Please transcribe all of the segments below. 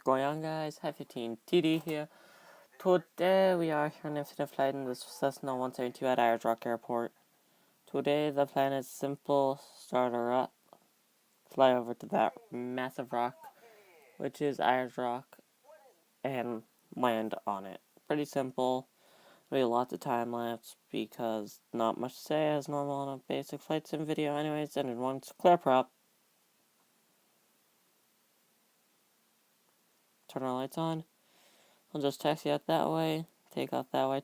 going on, guys? Hi 15 TD here. Today we are here on Infinte flight in the Cessna 172 at Ayers Airport. Today the plan is simple: start her up, fly over to that massive rock, which is Ayers Rock, and land on it. Pretty simple. There'll be lots of time lapse because not much to say as normal on a basic flight sim video anyways, and in once clear prop. Turn our lights on. We'll just taxi out that way, take off that way,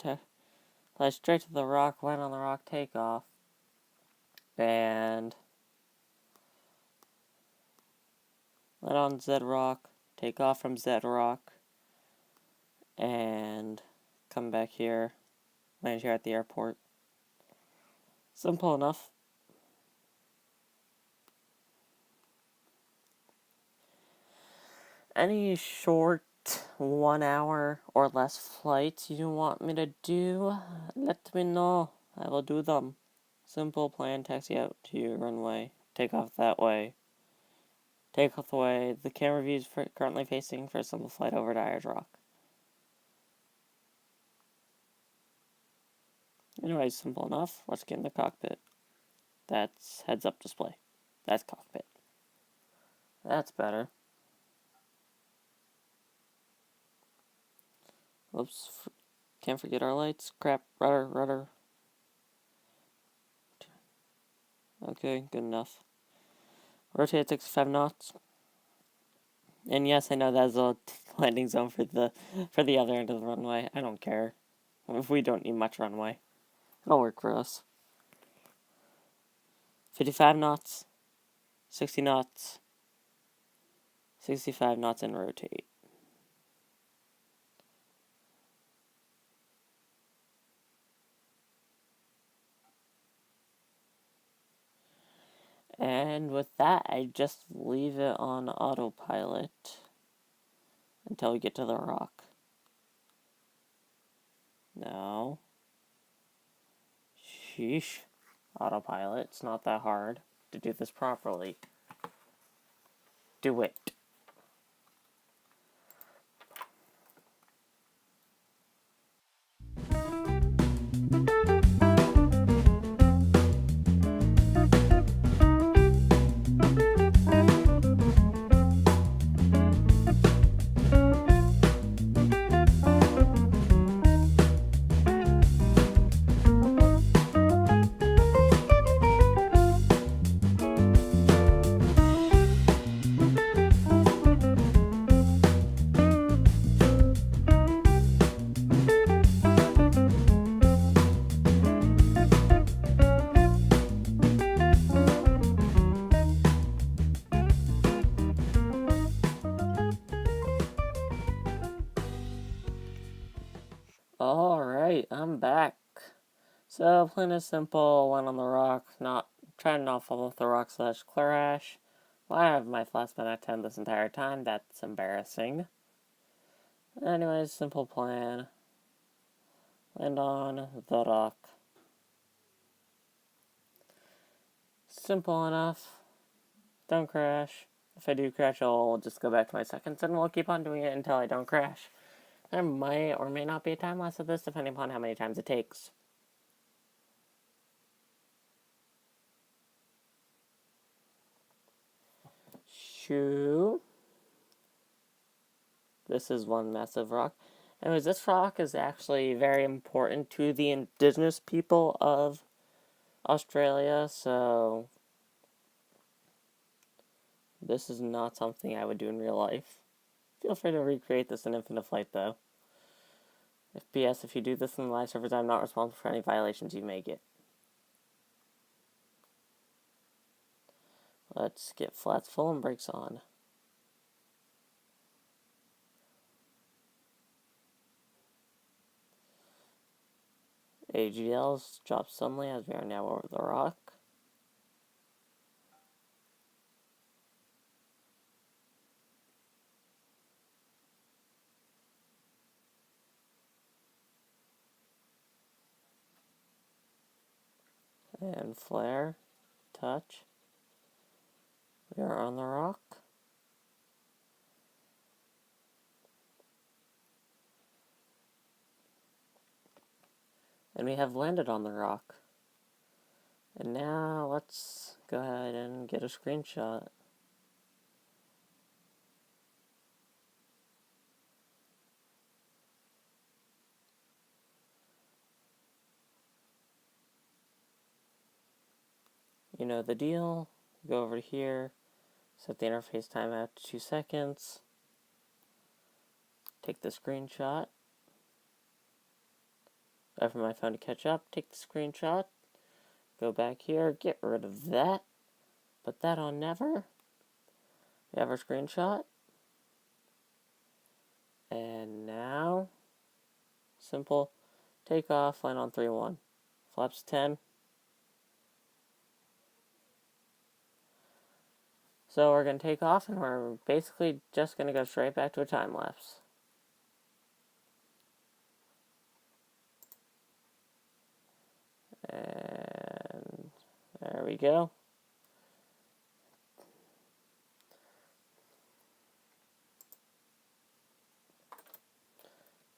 fly straight to the rock, land on the rock, take off, and land on Z Rock, take off from Z Rock, and come back here, land here at the airport. Simple enough. Any short 1 hour or less flights you want me to do, let me know. I will do them. Simple plan: taxi out to your runway, take off that way. Take off the way the camera view is currently facing for a simple flight over to Ayers Rock. Anyways, simple enough. Let's get in the cockpit. That's heads-up display. That's cockpit. That's better. Oops. Can't forget our lights. Crap. Rudder. Okay, good enough. Rotate 65 knots. And yes, I know that's a landing zone for the other end of the runway. I don't care. If we don't need much runway, it'll work for us. 55 knots. 60 knots. 65 knots and rotate. And with that, I just leave it on autopilot until we get to the rock. No. Sheesh. Autopilot. It's not that hard to do this properly. Do it. Alright, I'm back. So, plain and simple, went on the rock, trying to not fall off the rock / crash. Well, I have my flat spin at 10 this entire time, that's embarrassing. Anyways, simple plan. Land on the rock. Simple enough. Don't crash. If I do crash, I'll just go back to my seconds, and we'll keep on doing it until I don't crash. There might or may not be a time lapse of this, depending upon how many times it takes. Shoo. This is one massive rock. Anyways, this rock is actually very important to the indigenous people of Australia, so this is not something I would do in real life. Feel free to recreate this in Infinte Flight, though. FPS, if you do this in the live servers, I'm not responsible for any violations you may get. Let's get flats full and brakes on. AGLs drop suddenly as we are now over the rock. And flare, touch. We are on the rock. And we have landed on the rock. And now let's go ahead and get a screenshot. You know the deal. Go over here, set the interface timeout to 2 seconds, take the screenshot, wait for my phone to catch up, take the screenshot, go back here, get rid of that, put that on never, we have our screenshot, and now, simple, take off, land on 3-1, flaps 10. So we're going to take off, and we're basically just going to go straight back to a time lapse. And there we go.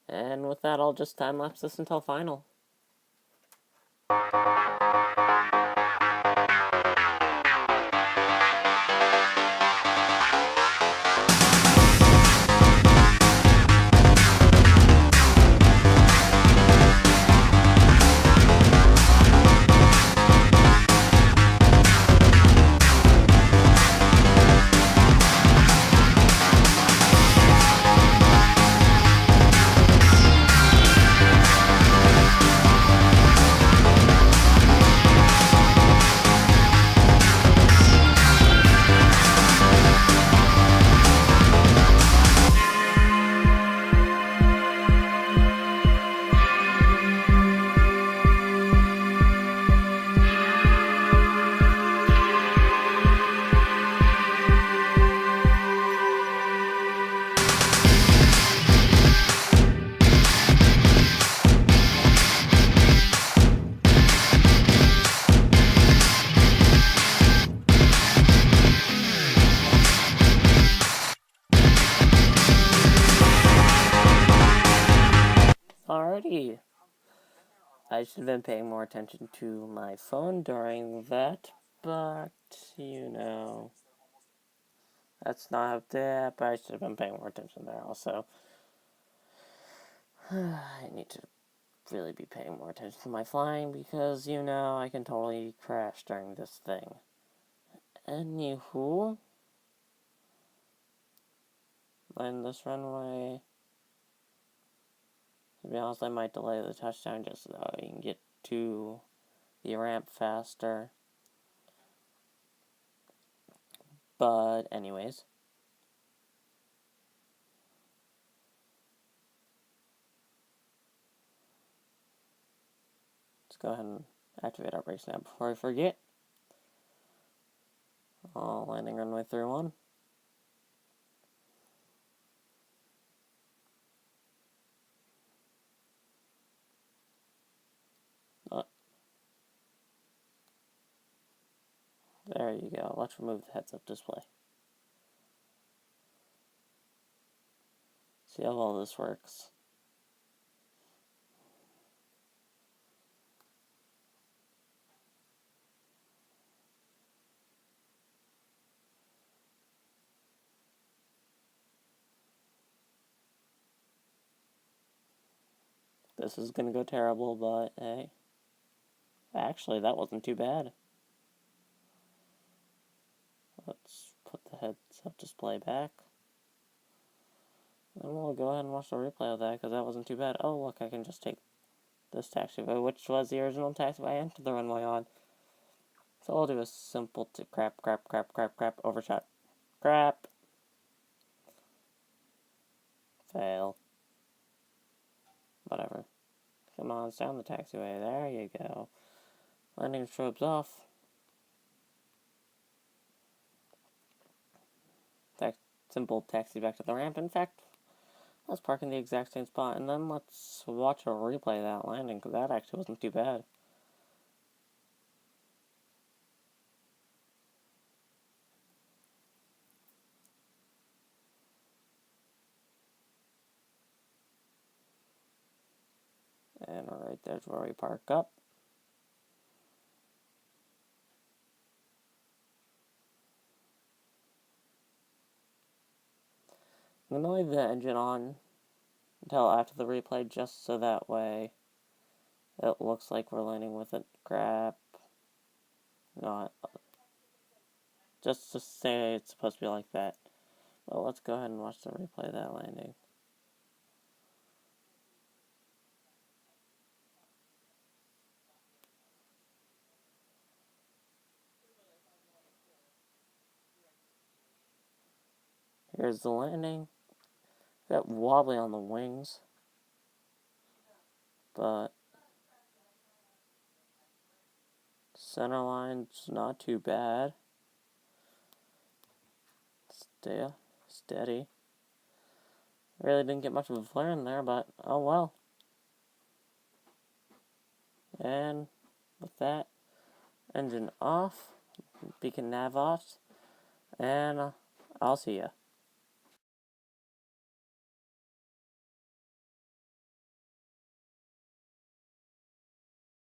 And with that, I'll just time lapse this until final. Alrighty. I should have been paying more attention to my phone during that, but, you know, that's not up there, but I should have been paying more attention there also. I need to really be paying more attention to my flying because, you know, I can totally crash during this thing. Anywho, land this runway. To be honest, I might delay the touchdown just so I can get to the ramp faster. But anyways. Let's go ahead and activate our brakes now before I forget. Landing runway 31. There you go. Let's remove the heads-up display. See how well this works. This is gonna go terrible, but hey. Actually, that wasn't too bad. Let's put the heads-up display back. And we'll go ahead and watch the replay of that, because that wasn't too bad. Oh, look, I can just take this taxiway, which was the original taxiway I entered the runway on. So I'll do a simple crap, overshot. Crap. Fail. Whatever. Come on, it's down the taxiway. There you go. Landing strobes off. Simple taxi back to the ramp. In fact, let's park in the exact same spot, and then let's watch a replay of that landing, because that actually wasn't too bad. And right there's where we park up. I'm going to leave the engine on until after the replay, just so that way it looks like we're landing with it. Crap. Not. Just to say it's supposed to be like that. Well, let's go ahead and watch the replay of that landing. Here's the landing. A bit wobbly on the wings, but center line's not too bad. Stay steady. Really didn't get much of a flare in there, but oh well. And with that, engine off, beacon nav off, and I'll see ya.